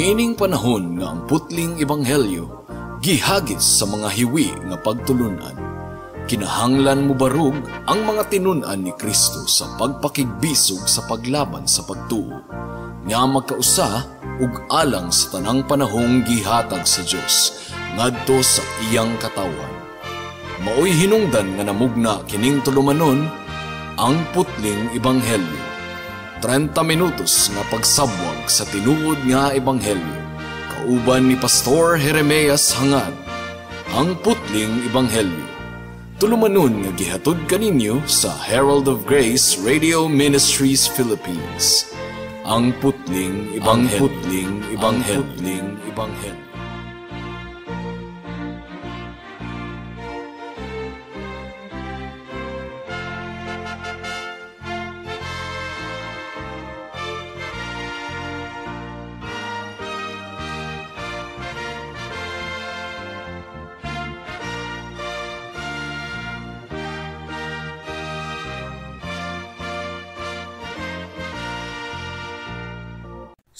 Niining panahon nga ang putling ebanghelyo gihagis sa mga hiwi nga pagtulunan. Kinahanglan mo barug ang mga tinunan ni Kristo sa pagpakigbisog sa paglaban sa pagtuo, nga magkausa ug alang sa tanang panahong gihatag sa Dios ngadto sa iyang katawan. Maoy hinungdan nga namugna kining tulumanon ang putling ebanghelyo. 30 minutos nga pagsabwag sa tinuod nga ebanghelyo. Kauban ni Pastor Jeremias Hangad, ang putling ebanghelyo. Tulumanon nga gihatod kaninyo sa Herald of Grace Radio Ministries Philippines. Ang putling ebanghelyo. Ang putling ebanghelyo. Ang putling ebanghelyo.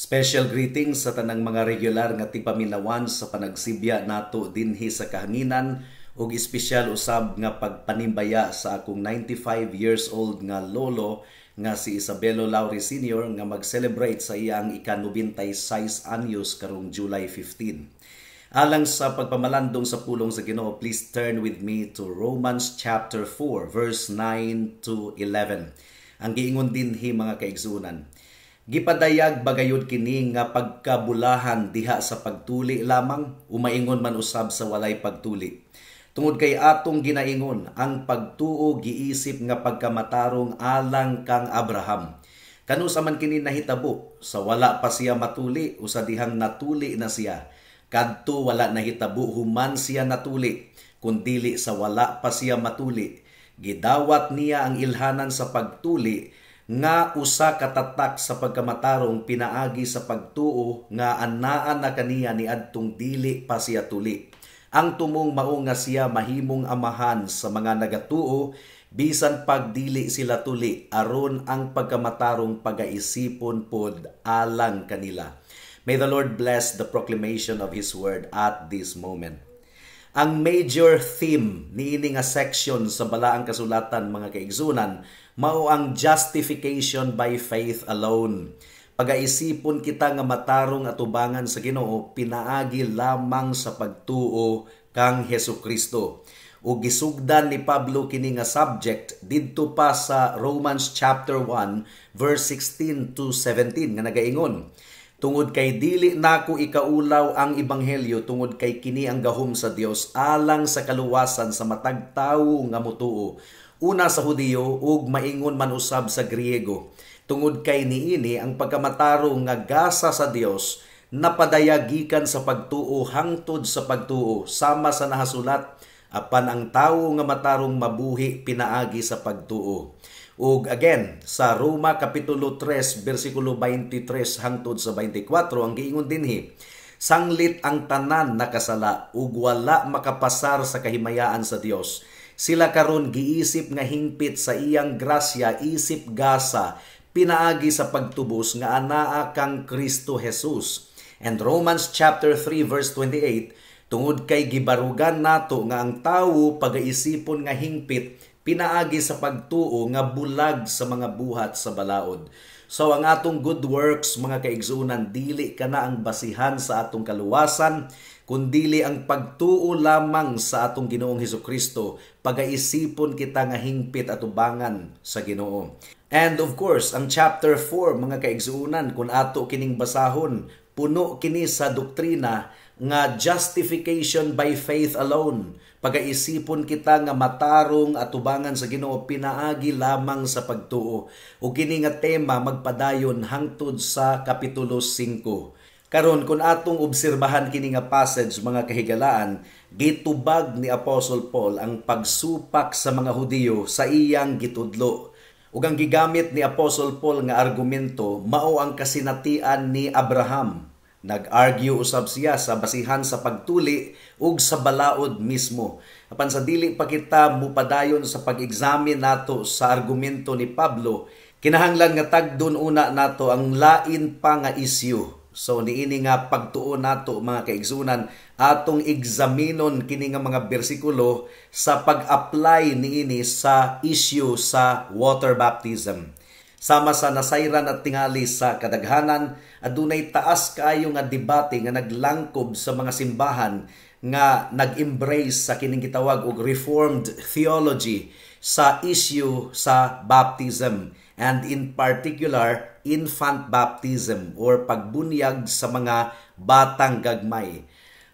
Special greetings sa tanang mga regular nga tipaminawan sa panagsibya nato dinhi sa kahanginan ug espesyal usab nga pagpanimbaya sa akong 95 years old nga lolo nga si Isabelo Lauri Sr. nga mag-celebrate sa iyang ika-96 anyos karong July 15. Alang sa pagpamalandong sa pulong sa Ginoo, please turn with me to Romans chapter 4 verse 9 to 11. Ang giingon dinhi mga kaigsunan, gipadayag bagayod kini nga pagkabulahan diha sa pagtuli lamang, umaingon man usab sa walay pagtuli. Tungod kay atong ginaingon, ang pagtuo giisip nga pagkamatarong alang kang Abraham. Kanusa man kini nahitabo, sa wala pa siya matuli o sa dihang natuli na siya. Kadto wala nahitabo human siya natuli, kundili sa wala pa siya matuli. Gidawat niya ang ilhanan sa pagtuli, nga usa katatak sa pagkamatarong pinaagi sa pagtuo nga anaan na kaniya ni adtong dili pa siya tuli. Ang tumong mao nga siya mahimong amahan sa mga nagatuo bisan pagdili sila tuli aron ang pagkamatarong pagaisipon pod alang kanila. May the Lord bless the proclamation of His word at this moment. Ang major theme niini nga section sa balaang kasulatan mga kaigsunan mao ang justification by faith alone. Pagaisipon kita nga matarong atubangan sa Ginoo pinaagi lamang sa pagtuo kang Hesukristo. O gisugdan ni Pablo kini nga subject didto pa sa Romans chapter 1 verse 16 to 17 nga nagaingon, tungod kay dili nako ikaulaw ang ebanghelyo tungod kay kini ang gahom sa Dios alang sa kaluwasan sa matag tawo nga motuo. Una sa Hudiyo ug maingon man usab sa Griego. Tungod kay niini ang pagkamatarong nga gasa sa Dios napadayagikan sa pagtuo hangtod sa pagtuo sama sa nahasulat, apan ang tawo nga matarong mabuhi pinaagi sa pagtuo. Ug again, sa Roma Kapitulo 3, versikulo 23 hangtod sa 24, ang giingon dinhi, sanglit ang tanan nakasala ug wala makapasar sa kahimayaan sa Dios. Sila karon giisip nga hingpit sa iyang grasya, isip gasa, pinaagi sa pagtubos nga anaa kang Kristo Jesus. And Romans chapter 3 verse 28, tungod kay gibarugan nato nga ang tawo pagaisipon nga hingpit, pinaagi sa pagtuo nga bulag sa mga buhat sa balaod. So ang atong good works mga kaigsunan dili kana ang basihan sa atong kaluwasan, kundili ang pagtuo lamang sa atong Ginoong Hesukristo, pagaisipon kita nga hingpit atubangan sa Ginoo. And of course, ang chapter 4 mga kaigsunan kung ato kining basahon, puno kini sa doktrina nga justification by faith alone. Pagaisipon kita nga matarong atubangan sa Ginoo pinaagi lamang sa pagtuo. Ug kini nga tema magpadayon hangtod sa kapitulo 5. Karon kung atong obserbahan kini nga passage mga kahigalaan, gitubag ni Apostle Paul ang pagsupak sa mga Hudiyo sa iyang gitudlo. Ug ang gigamit ni Apostle Paul nga argumento mao ang kasinatian ni Abraham. Nag-argue usab siya sa basihan sa pagtuli ug sa balaod mismo. Apan sa dili pa kita mupadayon sa pag-examine nato sa argumento ni Pablo, kinahanglan nga tagdon una nato ang lain pa nga isyu So niini nga pagtuo nato mga kaigsunan, atong examinon kini nga mga bersikulo sa pag-apply niini sa issue sa water baptism. Sama sa nasayran at tingali sa kadaghanan, adunay taas kaayo nga debate nga naglangkob sa mga simbahan nga nag-embrace sa kining gitawag og Reformed theology sa issue sa baptism, and in particular infant baptism or pagbunyag sa mga batang gagmay.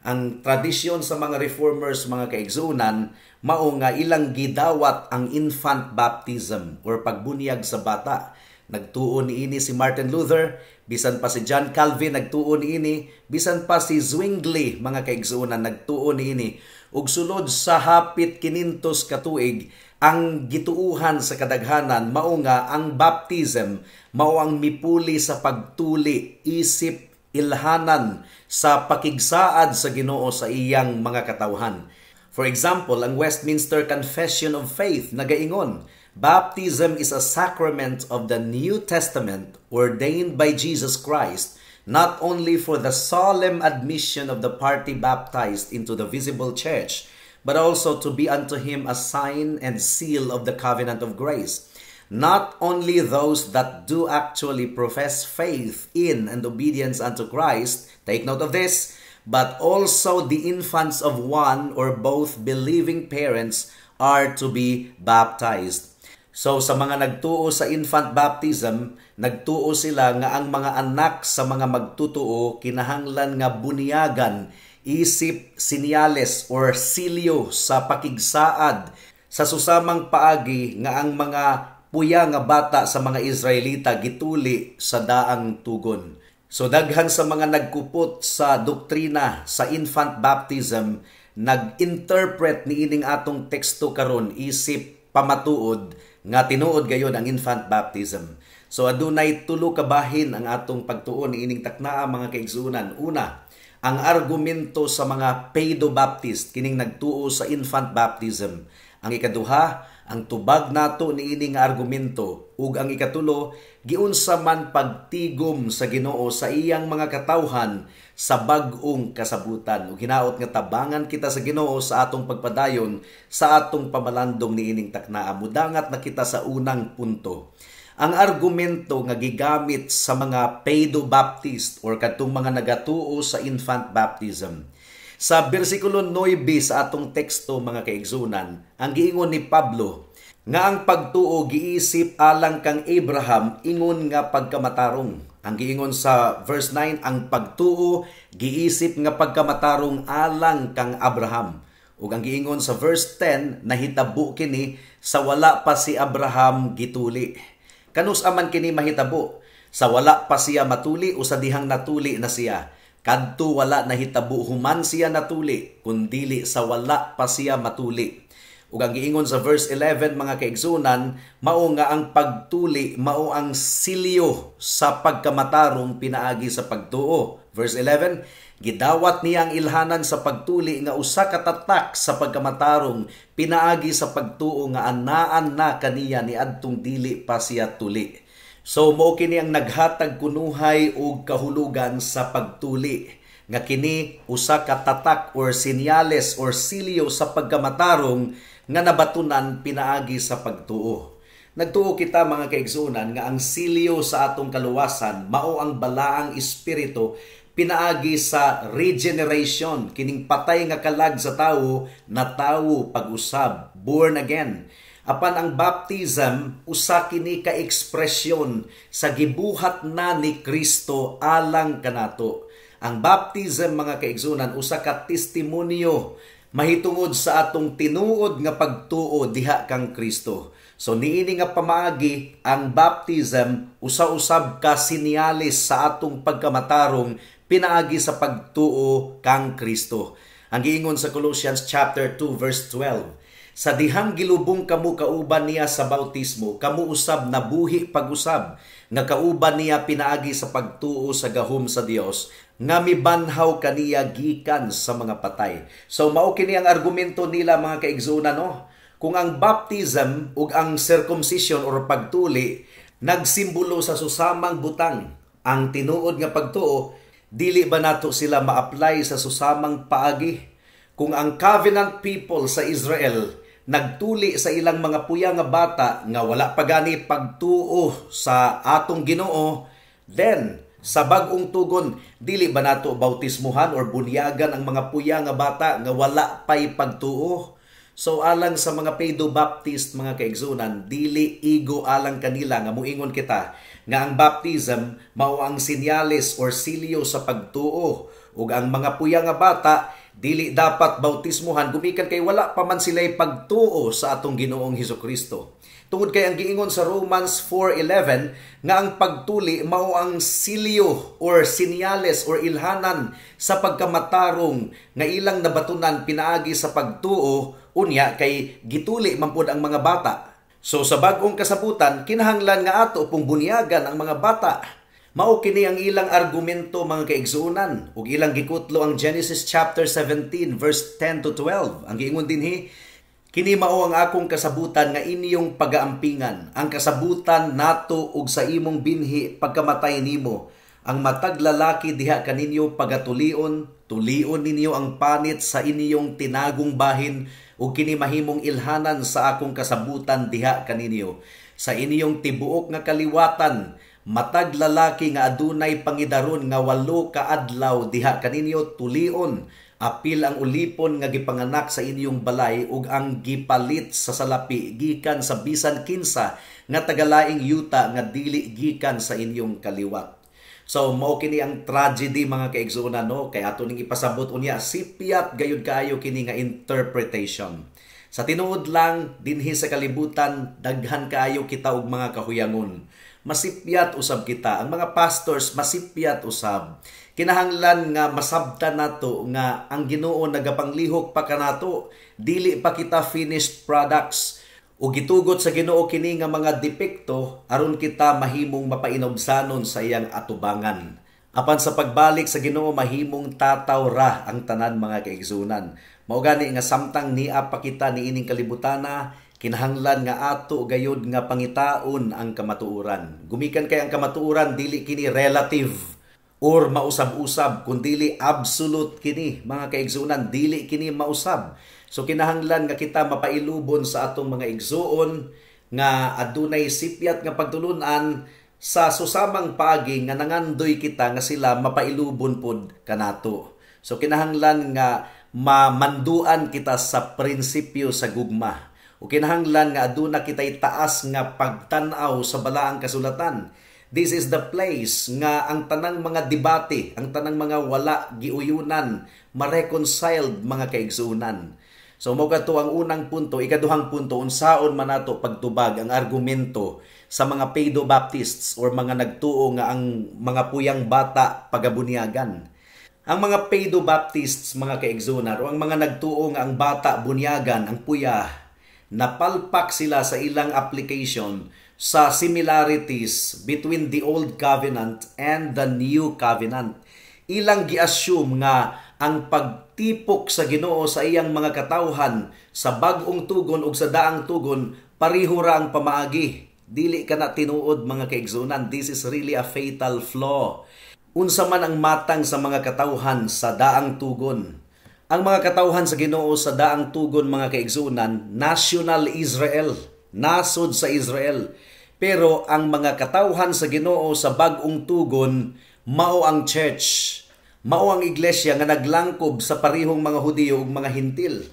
Ang tradisyon sa mga reformers, mga kaigsunan, mao nga ilang gidawat ang infant baptism or pagbunyag sa bata. Nagtuo niini si Martin Luther, bisan pa si John Calvin nagtuo niini, bisan pa si Zwingli, mga kaigsunan, nagtuo niini. Ug sulod sa hapit 500 ka tuig, ang gituuhan sa kadaghanan mao nga ang baptism mao ang mipuli sa pagtuli isip ilhanan sa pakigsaad sa Ginoo sa iyang mga katawhan. For example, ang Westminster Confession of Faith nagaingon, baptism is a sacrament of the New Testament ordained by Jesus Christ, not only for the solemn admission of the party baptized into the visible church, but also to be unto him a sign and seal of the covenant of grace. Not only those that do actually profess faith in and obedience unto Christ, take note of this, but also the infants of one or both believing parents are to be baptized. So sa mga nagtuo sa infant baptism, nagtuo sila nga ang mga anak sa mga magtutuo kinahanglan nga bunyagan isip sinyales or silyo sa pakigsaad sa susamang paagi nga ang mga puya nga bata sa mga Israelita gituli sa daang tugon. So daghan sa mga nagkupot sa doktrina sa infant baptism nag-interpret niining atong teksto karon isip pamatuod nga tinuod gayon ang infant baptism. So adunay tulo ka bahin ang atong pagtuon niining taknaa, mga kaigsunan. Una, ang argumento sa mga Paedo-Baptist kining nagtuo sa infant baptism. Ang ikaduha, ang tubag nato niining argumento, ug ang ikatulo, giunsa man pagtigom sa Ginoo sa iyang mga katawhan sa bag-ong kasabutan. Ug hinaot nga tabangan kita sa Ginoo sa atong pagpadayon sa atong pamalandong niining taknaa. Mudangat na kita sa unang punto. Ang argumento nga gigamit sa mga Paedo-Baptist or kadtong mga nagatuo sa infant baptism. Sa bersikulo 9 sa atong teksto, mga kaigsunan, ang giingon ni Pablo nga ang pagtuo giisip alang kang Abraham ingon nga pagkamatarong. Ang giingon sa verse 9, ang pagtuo giisip nga pagkamatarong alang kang Abraham. Ug ang giingon sa verse 10, nahitabo kini sa wala pa si Abraham gituli. Kanus aman kini mahitabo? Sa wala pa siya matuli o sa dihang natuli na siya? Kadto wala nahitabo human siya natuli, kundili sa wala pa siya matuli. Ug ang giingon sa verse 11, mga kaigsunan, mao nga ang pagtuli mao ang silyo sa pagkamatarong pinaagi sa pagtuo. Verse 11, gidawat niya ang ilhanan sa pagtuli nga usa ka tatak sa pagkamatarong pinaagi sa pagtuo nga anaan na kaniya ni adtong dili pa siya tuli. So mao kini ang naghatag kunuhay og kahulugan sa pagtuli nga kini usa ka tatak or sinyales or silyo sa pagkamatarong nga nabatunan pinaagi sa pagtuo. Nagtuo kita, mga kaigsunan, nga ang silyo sa atong kaluwasan mao ang balaang espiritu pinaagi sa regeneration, kining patay nga kalag sa tawo na tawo pag-usab, born again. Apan ang baptism usa kini ka ekspresyon sa gibuhat na ni Kristo alang kanato. Ang baptism, mga kaigsunan, usa ka testimonyo mahitungod sa atong tinuod nga pagtuo diha kang Kristo. So niini nga pamaagi, ang baptism usa-usab ka sinyalis sa atong pagkamatarong pinaagi sa pagtuo kang Kristo. Ang giingon sa Colossians chapter 2 verse 12, sa dihang gilubong kamo kauban niya sa bautismo, kamo usab nabuhi pag-usab, nga kauban niya pinaagi sa pagtuo sa gahom sa Dios, nga mibanhaw kaniya gikan sa mga patay. So mao kini ang argumento nila, mga kaigsunan, no? Kung ang baptism ug ang circumcision or pagtuli nagsimbolo sa susamang butang, ang tinuod nga pagtuo dili ba nato sila ma-apply sa susamang paagi? Kung ang covenant people sa Israel nagtuli sa ilang mga puya nga bata nga wala pa gani pagtuo sa atong Ginoo, then sa bag-ong tugon, dili ba nato bautismuhan or bunyagan ang mga puya nga bata nga wala pay pagtuo? So alang sa mga Paido Baptist, mga kaigsunan, dili igo alang kanila nga muingon kita nga ang baptism mao ang senyales or silyo sa pagtuo, ug ang mga puya nga bata dili dapat bautismuhan gumikan kay wala pa man sila'y pagtuo sa atong Ginoong Hesukristo. Tungod kay ang giingon sa Romans 4:11 nga ang pagtuli mao ang silyo or senyales or ilhanan sa pagkamatarong nga ilang nabatunan pinaagi sa pagtuo, unya kay gituli man pud ang mga bata. So sa bag-ong kasabutan kinahanglan nga ato pong bunyagan ang mga bata. Mao kini ang ilang argumento, mga kaigsuonan, ug ilang gikutlo ang Genesis chapter 17 verse 10 to 12. Ang giingon dinhi, kini mao ang akong kasabutan nga inyong pagaampingan, ang kasabutan nato ug sa imong binhi pagkamatay nimo. Ang matag lalaki diha kaninyo pagatulion, tulion ninyo ang panit sa inyong tinagong bahin ug kini mahimong ilhanan sa akong kasabutan diha kaninyo. Sa inyong tibuok nga kaliwatan, matag lalaki nga adunay pangidaron nga 8 ka adlaw diha kaninyo tulion, apil ang ulipon nga gipanganak sa inyong balay ug ang gipalit sa salapi gikan sa bisan kinsa nga tagalaing yuta nga dili gikan sa inyong kaliwat. So mao kini ang tragedy, mga kaigsuonan, no? Kay ato ning ipasabot unya sipyat gayud kaayo kini nga interpretation. Sa tinuod lang dinhi sa kalibutan daghan kaayo kita og mga kahuyangon. Masipyat usab kita, ang mga pastors masipyat usab. Kinahanglan nga masabtan nato nga ang Ginoo nagapanglihok pa kanato, dili pa kita finished products. O gitugot sa Ginoo kini nga mga depekto aron kita mahimong mapainobsanon sa iyang atubangan. Apan sa pagbalik sa Ginoo mahimong tataw ra ang tanan, mga kaigsunan. Mao gani nga samtang niya pa kita niining kalibutana, kinahanglan nga ato gayud nga pangitaon ang kamatuoran. Gumikan kay ang kamatuoran dili kini relative or mausab-usab, kundi absolute kini, mga kaigsunan, dili kini mausab. So kinahanglan nga kita mapailubon sa atong mga igsuon nga adunay sipyat nga pagtulunan sa susamang paagi nga nangandoy kita nga sila mapailubon pod kanato. So kinahanglan nga mamanduan kita sa prinsipyo sa gugma. O kinahanglan nga aduna kitay taas nga pagtan-aw sa balaang kasulatan. This is the place nga ang tanang mga debate, ang tanang mga wala giuyunan, ma-reconciled, mga kaigsuonan. So mao kadto ang unang punto. Ikaduhang punto, unsaon man nato pagtubag ang argumento sa mga Paido Baptists or mga nagtuo nga ang mga puyang bata pagabunyagan. Ang mga Paido Baptists, mga kaigsuonan, o ang mga nagtuo nga ang bata bunyagan, ang puya, napalpak sila sa ilang application sa similarities between the Old Covenant and the New Covenant. Ilang gi-assume nga ang pagtipok sa Ginoo sa iyang mga katawhan sa bag-ong tugon ug sa daang tugon pareho ra ang pamaagi. Dili ka na tinuod, mga kaigsuonan. This is really a fatal flaw. Unsa man ang matang sa mga katawhan sa daang tugon. Ang mga katawhan sa Ginoo sa daang tugon, mga kaigsuonan, national Israel, nasod sa Israel. Pero ang mga katawhan sa Ginoo sa bag-ong tugon mao ang church. Mao ang iglesia nga naglangkob sa parihong mga Hudiyo ug mga Hintil.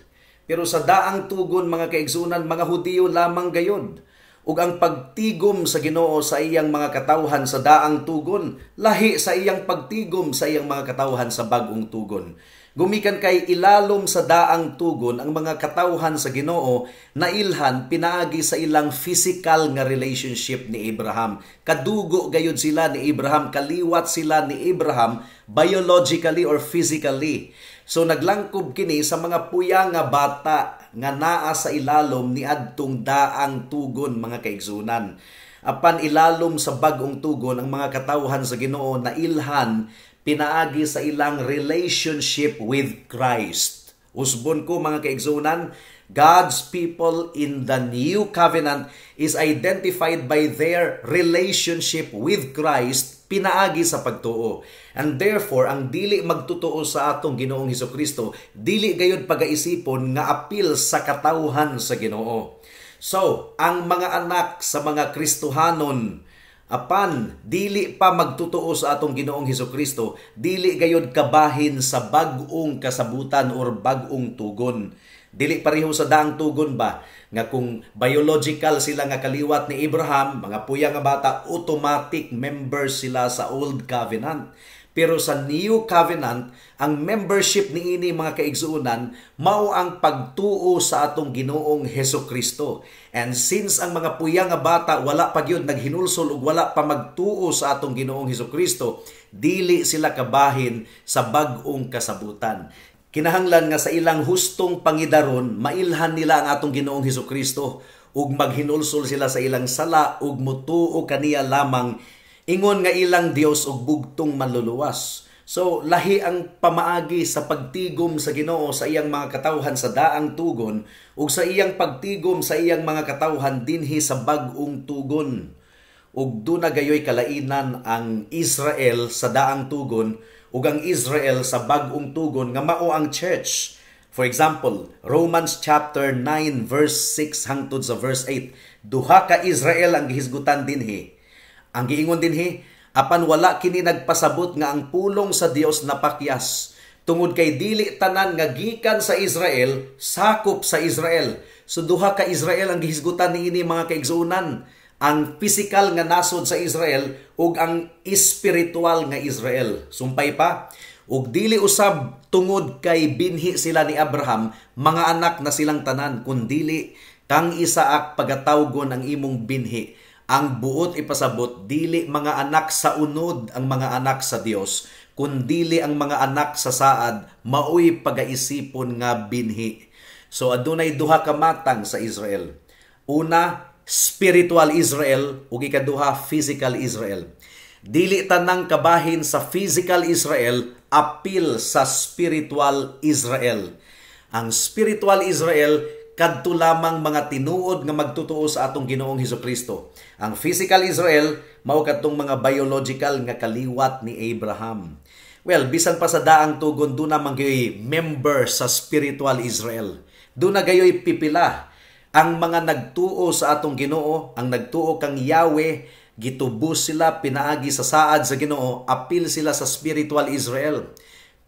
Pero sa daang tugon, mga kaigsuonan, mga Hudiyo lamang gayud. Ug ang pagtigom sa Ginoo sa iyang mga katawhan sa daang tugon lahi sa iyang pagtigom sa iyang mga katawhan sa bag-ong tugon. Gumikan kay ilalom sa daang tugon ang mga katawhan sa Ginoo na ilhan pinaagi sa ilang physical nga relationship ni Abraham. Kadugo gayud sila ni Abraham, kaliwat sila ni Abraham biologically or physically. So naglangkob kini sa mga puya nga bata nga naa sa ilalom ni adtong daang tugon, mga kaigsuonan. Apan ilalom sa bag-ong tugon ang mga katawhan sa Ginoo na ilhan pinaagi sa ilang relationship with Christ. Usbon ko, mga kaigsuonan, God's people in the new covenant is identified by their relationship with Christ pinaagi sa pagtuo. And therefore, ang dili magtutuo sa atong Ginoong Hesukristo, dili gayud pagaisipon nga apil sa katawhan sa Ginoo. So, ang mga anak sa mga Kristohanon, apan dili pa magtutuo sa atong Ginoong Hesukristo, dili gayud kabahin sa bag-ong kasabutan or bag-ong tugon. Dili pareho sa daang tugon ba nga kung biological sila nga kaliwat ni Abraham, mga puya nga bata, automatic members sila sa Old Covenant. Pero sa New Covenant, ang membership niini mga kaigsuonan mao ang pagtuo sa atong Ginoong Hesukristo. And since ang mga puya nga bata wala pa gyud naghinulsol ug wala pa magtuo sa atong Ginoong Hesukristo, dili sila kabahin sa bag-ong kasabutan. Kinahanglan nga sa ilang hustong pangidaron, mailhan nila ang atong Ginoong Hesukristo ug maghinulsol sila sa ilang sala ug mutuo kaniya lamang, ingon nga ilang Dios og bugtong manluluwas. So lahi ang pamaagi sa pagtigom sa Ginoo sa iyang mga katawhan sa daang tugon ug sa iyang pagtigom sa iyang mga katawhan dinhi sa bag-ong tugon. Ug duna gayoy kalainan ang Israel sa daang tugon ug ang Israel sa bag-ong tugon nga mao ang church. For example, Romans chapter 9 verse 6 hangtod sa verse 8, duha ka Israel ang gihisgutan dinhi. Ang giingon dinhi, apan wala kini nagpasabot nga ang pulong sa Dios napakyas, tungod kay dili tanan nga gikan sa Israel, sakop sa Israel. So duha ka Israel ang gihisgutan niini mga kaigsuonan, ang physical nga nasod sa Israel ug ang espiritual nga Israel. Sumpay pa, ug dili usab tungod kay binhi sila ni Abraham, mga anak na silang tanan, kundili kang Isaak pagatawgon ang imong binhi. Ang buot ipasabot, dili mga anak sa unod ang mga anak sa Dios, kundili ang mga anak sa saad, maoy pagaisipon nga binhi. So adunay duha ka matang sa Israel. Una, spiritual Israel, ug ikaduha, physical Israel. Dili tanang kabahin sa physical Israel, apil sa spiritual Israel. Ang spiritual Israel, kadto lamang mga tinuod nga magtutuo sa atong Ginoong Hesukristo. Ang physical Israel mao kadtong mga biological nga kaliwat ni Abraham. Well, bisan pa sa daang tugon do na man gayoy member sa spiritual Israel. Do na gayoy pipila ang mga nagtuo sa atong Ginoo, ang nagtuo kang Yahweh, gitubos sila pinaagi sa saad sa Ginoo, apil sila sa spiritual Israel.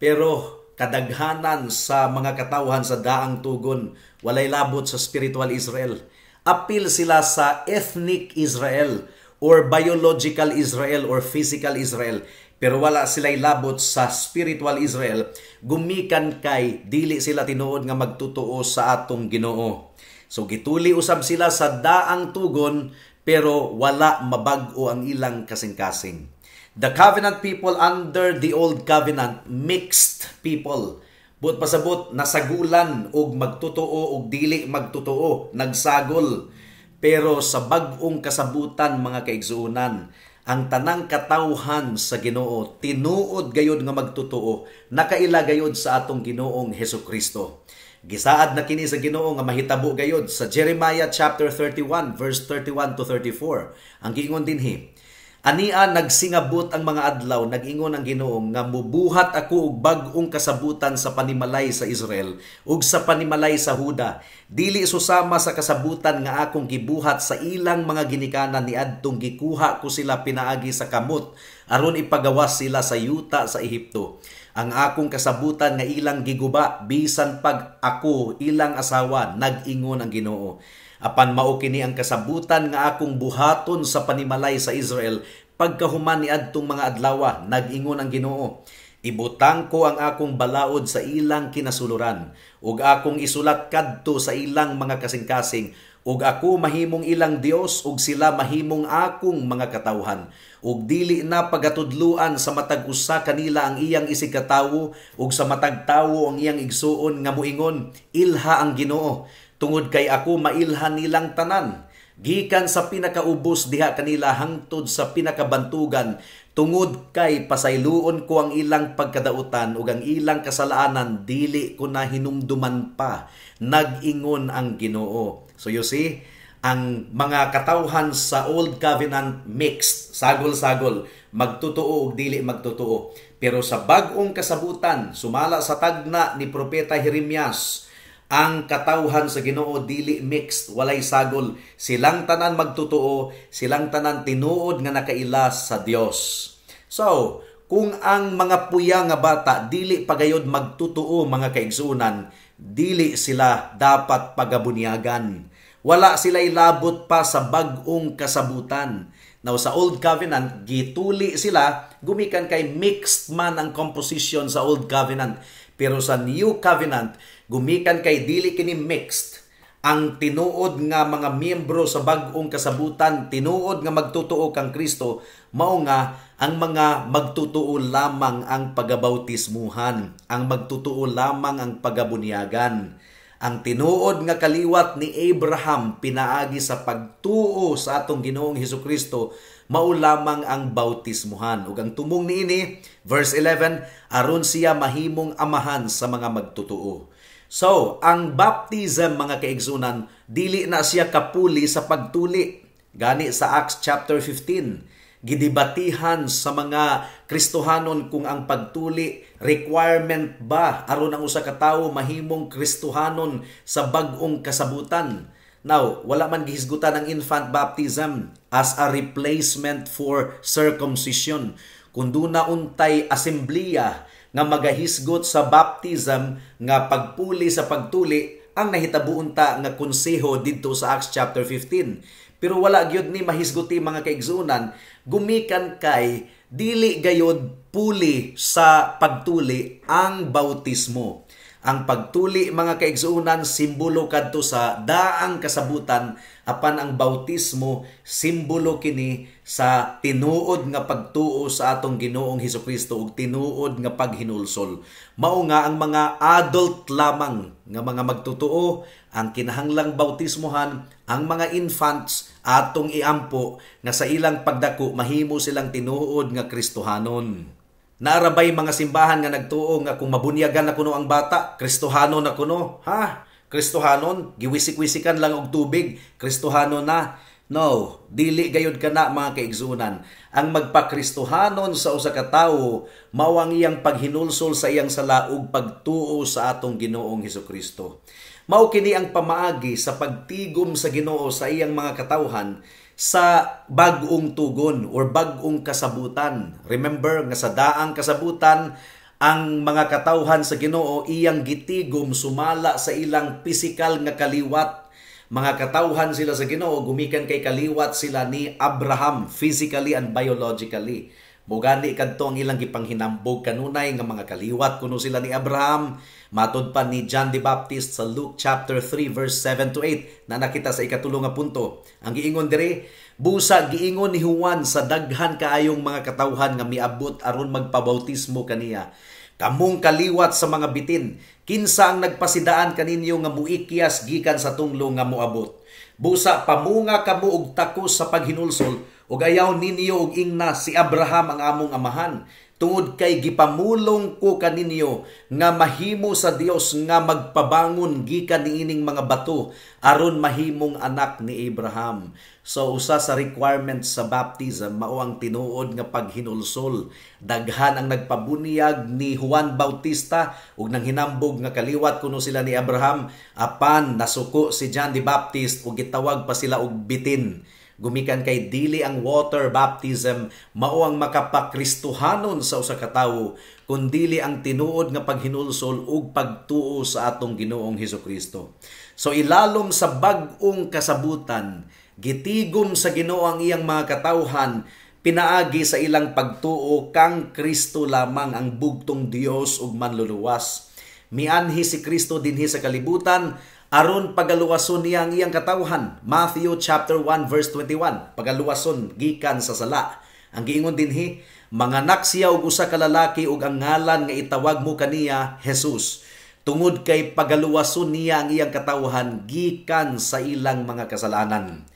Pero kadaghanan sa mga katawhan sa daang tugon walay labot sa spiritual Israel. Apil sila sa ethnic Israel or biological Israel or physical Israel. Pero wala sila'y labot sa spiritual Israel. Gumikan kay dili sila tinuod nga magtutuo sa atong Ginoo. So gituli usab sila sa daang tugon pero wala mabag-o ang ilang kasing-kasing. The covenant people under the old covenant, mixed people. But pasabot, nasagulan og magtutuo og dili magtutuo, nagsagol. Pero sa bag-ong kasabutan mga kaigsuonan, ang tanang katawhan sa Ginoo, tinuod gayod nga magtutuo, nakaila gayod sa atong Ginoong Hesukristo. Gisaad na kini sa Ginoo nga mahitabo gayod sa Jeremiah chapter 31 verse 31 to 34. Ang giingon dinhi, ania nagsingabot ang mga adlaw, nag-ingon ang Ginoo nga mubuhat ako og bag-ong kasabutan sa panimalay sa Israel ug sa panimalay sa Huda. Dili susama sa kasabutan nga akong gibuhat sa ilang mga ginikanan niadtong gikuha ko sila pinaagi sa kamot aron ipagawas sila sa yuta sa Ehipto. Ang akong kasabutan nga ilang giguba bisan pag ako ilang asawa, nag-ingon ang Ginoo. Apan mao kini ang kasabutan nga akong buhaton sa panimalay sa Israel pagkahuman ni adtong mga adlaw, nag-ingon ang Ginoo. Ibutang ko ang akong balaod sa ilang kinasuluran ug akong isulat kadto sa ilang mga kasing-kasing ug ako mahimong ilang Dios ug sila mahimong akong mga katawhan. Ug dili na pagatudluan sa matag usa kanila ang iyang isigkatawo ug sa matag tawo ang iyang igsuon nga moingon, ilha ang Ginoo. Tungod kay ako mailhan nilang tanan. gikan sa pinakaubos diha kanila hangtod sa pinakabantugan, tungod kay pasayloon ko ang ilang pagkadautan ug ang ilang kasalaanan dili ko na hinumduman pa, nag-ingon ang Ginoo. So you see, ang mga katawhan sa Old Covenant mixed, sagol-sagol, magtotoo ug dili magtotoo. Pero sa bag-ong kasabutan, sumala sa tagna ni Propeta Jeremias, ang katawhan sa Ginoo dili mixed, walay sagol. Silang tanan magtotoo, silang tanan tinuod nga nakailas sa Dios. So, kung ang mga puya nga bata dili pagayod magtotoo mga kaigsunan, dili sila dapat pagabunyagan. Wala sila'y labot pa sa bag-ong kasabutan. Now, sa Old Covenant, gituli sila, gumikan kay mixed man ang composition sa Old Covenant. Pero sa New Covenant, gumikan kay dili kini mixed. Ang tinuod nga mga miyembro sa bag-ong kasabutan, tinuod nga magtutuo kang Kristo, mao nga ang mga magtutuo lamang ang pagabautismuhan, ang magtutuo lamang ang pagabunyagan. Ang tinuod nga kaliwat ni Abraham pinaagi sa pagtuo sa atong Ginoong Hesukristo, mao lamang ang bautismuhan. Ug ang tumong niini, verse 11, aron siya mahimong amahan sa mga magtutuo. So, ang baptism mga kaigsunan, dili na siya kapuli sa pagtuli. Gani sa Acts chapter 15, gidibatihan sa mga Kristohanon kung ang pagtuli requirement ba aron ang usa ka tawo mahimong Kristohanon sa bag-ong kasabutan. Now, wala man gihisgutan ang infant baptism as a replacement for circumcision. Kung duna untay asembleya nga magahisgot sa baptism nga pagpuli sa pagtuli, ang nahitabuon ta nga konseho didto sa Acts chapter 15. Pero wala gyud ni mahisguti mga kaigsunan, gumikan kay dili gayod puli sa pagtuli ang bautismo. Ang pagtuli mga kaigsunan simbolo kadto sa daang kasabutan, apan ang bautismo simbolo kini sa tinuod nga pagtuo sa atong Ginoong Hesukristo ug tinuod nga paghinulsol. Mao nga ang mga adult lamang nga mga magtutuo ang kinahanglang bautismohan, ang mga infants atong iampo nga sa ilang pagdako mahimo silang tinuod nga Kristohanon. Naarabay mga simbahan nga nagtuo nga kung mabunyagan na kuno ang bata, Kristohanon na kuno. Ha? Kristohanon? Giwisik-wisikan lang og tubig, Kristohanon na. No, dili gayud kana mga kaigsunan. Ang magpakristohanon sa usa ka tawo mao ang iyang paghinulsol sa iyang sala ug pagtuo sa atong Ginoong Hesukristo. Mao kini ang pamaagi sa pagtigom sa Ginoo sa iyang mga katawhan sa bag-ong tugon or bag-ong kasabutan. Remember nga sa daang kasabutan, ang mga katawhan sa Ginoo iyang gitigom sumala sa ilang pisikal nga kaliwat. Mga katawhan sila sa Ginoo, gumikan kay kaliwat sila ni Abraham physically and biologically. Bugani kadto ang ilang gipanghinambog kanunay nga mga kaliwat kuno sila ni Abraham. Matod pa ni John the Baptist sa Luke chapter 3 verse 7 to 8 na nakita sa ikatulo nga punto. Ang giingon diri, busa giingon ni Juan sa daghan kaayong mga katawhan nga miabot aron magpabautismo kaniya. Kamong kaliwat sa mga bitin, kinsa ang nagpasidaan kaninyo nga muikyas gikan sa tunglo nga moabot. Busa pamunga kamo og takos sa paghinulsol ug ayaw ninyo og ingna si Abraham ang among amahan. Tungod kay gipamulong ko kaninyo nga mahimo sa Dios nga magpabangon gikan niining mga bato aron mahimong anak ni Abraham. So usa sa requirements sa baptism mao ang tinuod nga paghinulsol. Daghan ang nagpabunyag ni Juan Bautista ug nang hinambog nga kaliwat kuno sila ni Abraham, apan nasuko si John the Baptist ug gitawag pa sila og bitin. Gumikan kay dili ang water baptism mao ang makapakristohanon sa usa ka tawo, kundili ang tinuod nga paghinulsol ug pagtuo sa atong Ginoong Hesukristo. So ilalom sa bag-ong kasabutan, gitigom sa Ginoo ang iyang mga katawhan, pinaagi sa ilang pagtuo kang Kristo lamang ang bugtong Dios ug manluluwas. Mianhi si Kristo dinhi sa kalibutan aron pagaluwason niya ang iyang katawhan. Matthew chapter 1 verse 21, pagaluwason gikan sa sala. Ang giingon dinhi, manganak siya og usa ka lalaki ug ang ngalan nga itawag mo kaniya Jesus. Tungod kay pagaluwason niya ang iyang katawhan gikan sa ilang mga kasalanan.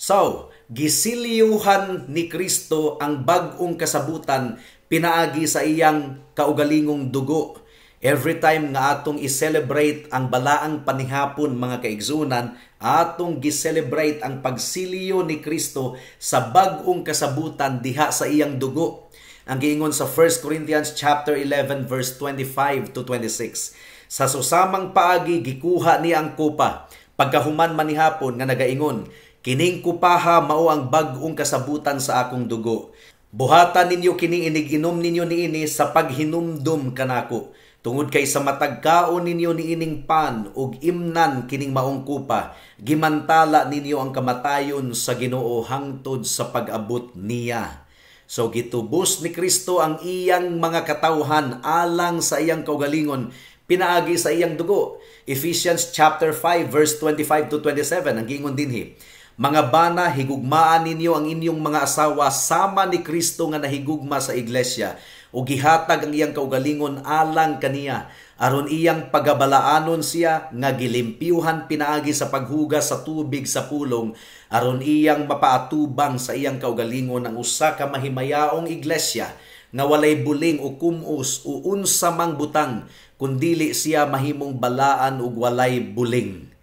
So, gisilyuhan ni Kristo ang bag-ong kasabutan pinaagi sa iyang kaugalingong dugo. Every time nga atong i-celebrate ang balaang panihapon mga kaigsunan, atong gi-celebrate ang pagsilyo ni Kristo sa bag-ong kasabutan diha sa iyang dugo. Ang giingon sa 1 Corinthians chapter 11 verse 25 to 26. Sa susamang paagi gikuha niya ang kupa, pagkahuman manihapon nga nagaingon, kining kupaha mao ang bag-ong kasabutan sa akong dugo. Buhatan ninyo kini inig-inom ninyo niini sa paghinumdum kanako. Tungod kay sa matagkaon ninyo niining pan ug imnan kining maong kupa, gimantala ninyo ang kamatayon sa Ginoo hangtod sa pag-abot niya. So gitubos ni Kristo ang iyang mga katawhan alang sa iyang kaugalingon pinaagi sa iyang dugo. Ephesians chapter 5 verse 25 to 27 ang giingon dinhi. Mga bana, higugmaan ninyo ang inyong mga asawa sama ni Kristo nga nahigugma sa iglesia o gihatag ang iyang kaugalingon alang kaniya aron iyang pagabalaanon siya nga gilimpyuhan pinaagi sa paghugas sa tubig sa pulong aron iyang mapaatubang sa iyang kaugalingon ang usa ka mahimayaong iglesia nga walay buling o kumus o unsa mang butang kundili siya mahimong balaan ug walay buling.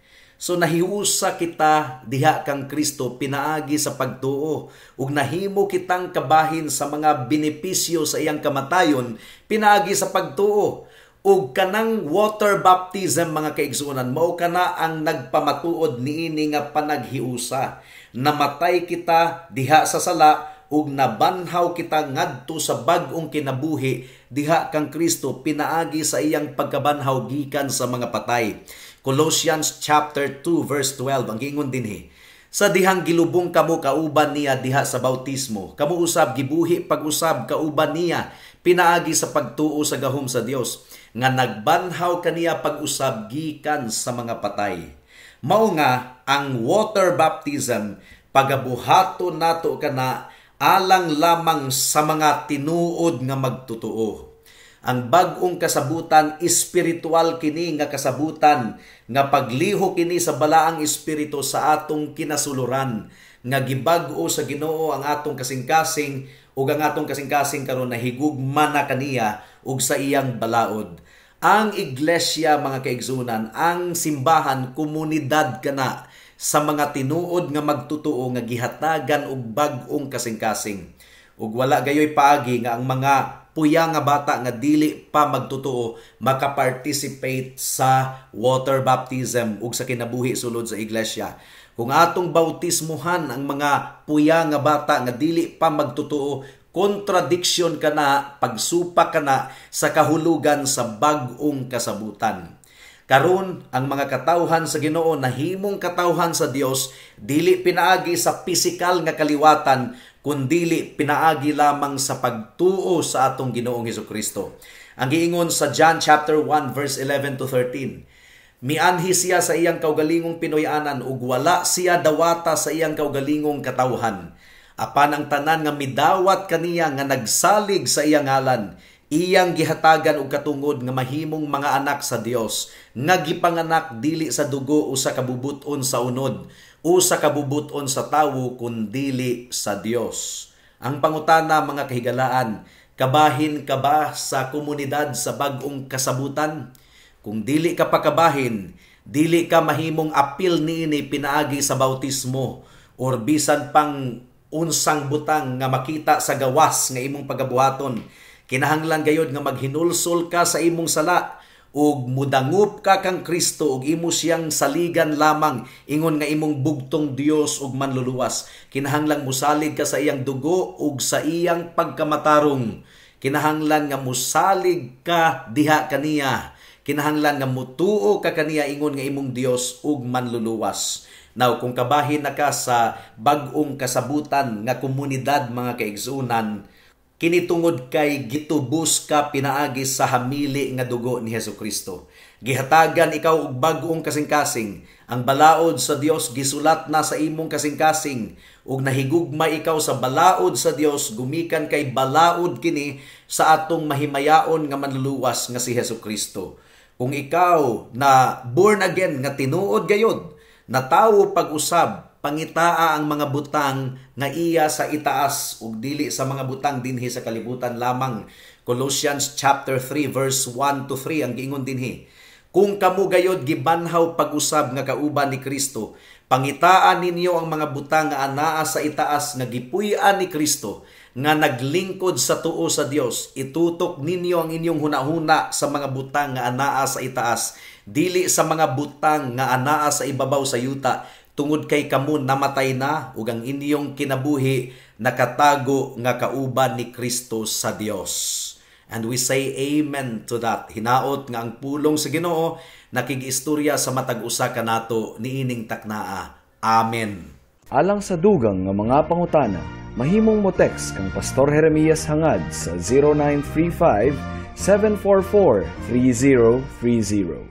So nahiusa kita diha kang Kristo pinaagi sa pagtuo ug nahimo kitang kabahin sa mga benepisyo sa iyang kamatayon pinaagi sa pagtuo ug kanang water baptism mga kaigsuonan mao kana ang nagpamatuod niini nga panaghiusa. Namatay kita diha sa sala ug nabanhaw kita ngadto sa bag-ong kinabuhi diha kang Kristo pinaagi sa iyang pagkabanhaw gikan sa mga patay. Colossians chapter 2 verse 12 ang giingon dinhi. Sa dihang gilubong kamo kauban niya diha sa bautismo, kamo usab gibuhi pag-usab kauban niya pinaagi sa pagtuo sa gahom sa Dios nga nagbanhaw kaniya pag-usab gikan sa mga patay. Mao nga ang water baptism pagabuhaton nato kana alang lamang sa mga tinuod nga magtutuo. Ang bag-ong kasabutan, espiritual kini nga kasabutan, nga pagliho kini sa balaang espiritu sa atong kinasuluran, nga gibag-o sa Ginoo ang atong kasing-kasing, ug ang atong kasing-kasing karon nahigugma na kaniya ug sa iyang balaod. Ang iglesia, mga kaigsunan, ang simbahan, komunidad kana sa mga tinuod nga magtutuo nga gihatagan og bag-ong kasing-kasing. Ug wala gayoy paagi nga ang mga puya nga bata nga dili pa magtutuo makaparticipate sa water baptism ug sa kinabuhi sulod sa iglesia. Kung atong bautismuhan ang mga puya nga bata nga dili pa magtutuo, contradiction kana, pagsupa kana sa kahulugan sa bag-ong kasabutan. Karon ang mga katawhan sa Ginoo nahimong katawhan sa Dios dili pinaagi sa pisikal nga kaliwatan kundili pinaagi lamang sa pagtuo sa atong Ginoong Hesukristo. Ang giingon sa John chapter 1 verse 11 to 13. Mianhi siya sa iyang kaugalingong Pinoy-anan ug wala siya dawata sa iyang kaugalingong katawhan. Apan ang tanan nga midawat kaniya nga nagsalig sa iyang ngalan, iyang gihatagan og katungod nga mahimong mga anak sa Dios, nga gipanganak dili sa dugo o sa kabubuton sa unod, o sa kabubuton sa tawo kundili sa Dios. Ang pangutana mga kahigalaan, kabahin ka ba sa komunidad sa bag-ong kasabutan? Kung dili ka pa kabahin, dili ka mahimong apil niini pinaagi sa bautismo or bisan pang unsang butang nga makita sa gawas nga imong pagabuhaton. Kinahanglan gayod nga maghinulsol ka sa imong sala ug mudangup ka kang Kristo ug imo siyang saligan lamang ingon nga imong bugtong Dios ug manluluwas. Kinahanglan musalig ka sa iyang dugo ug sa iyang pagkamatarong. Kinahanglan nga musalig ka diha kaniya. Kinahanglan nga mutuo ka kaniya ingon nga imong Dios ug manluluwas. Now kung kabahin na ka sa bag-ong kasabutan nga komunidad mga kaigsunan, kini tungod kay gitubos ka pinaagi sa hamili nga dugo ni Hesukristo. Gihatagan ikaw og bag-ong kasing-kasing. Ang balaod sa Dios gisulat na sa imong kasing-kasing ug nahigugma ikaw sa balaod sa Dios gumikan kay balaod kini sa atong mahimayaon nga manluluwas nga si Hesukristo. Kung ikaw na born again nga tinuod gayod, na tawo pag-usab pangitaa ang mga butang nga iya sa itaas ug dili sa mga butang dinhi sa kalibutan lamang. Colossians chapter 3 verse 1 to 3 ang giingon dinhi. Kung kamo gayod gibanhaw pag-usab nga kauban ni Kristo, pangitaan ninyo ang mga butang nga anaa sa itaas nga gipuy-an ni Kristo, nga naglingkod sa tuo sa Dios. Itutok ninyo ang inyong hunahuna sa mga butang nga anaa sa itaas, dili sa mga butang nga anaa sa ibabaw sa yuta, tungod kay kamo namatay na ug ang inyong kinabuhi nakatago nga kauban ni Kristo sa Dios. And we say amen to that. Hinaot nga ang pulong sa Ginoo nakigistorya sa matag usa kanato niining taknaa. Amen. Alang sa dugang nga mga pangutana, mahimong mo text kang Pastor Jeremias hangad sa 0935 744 3030.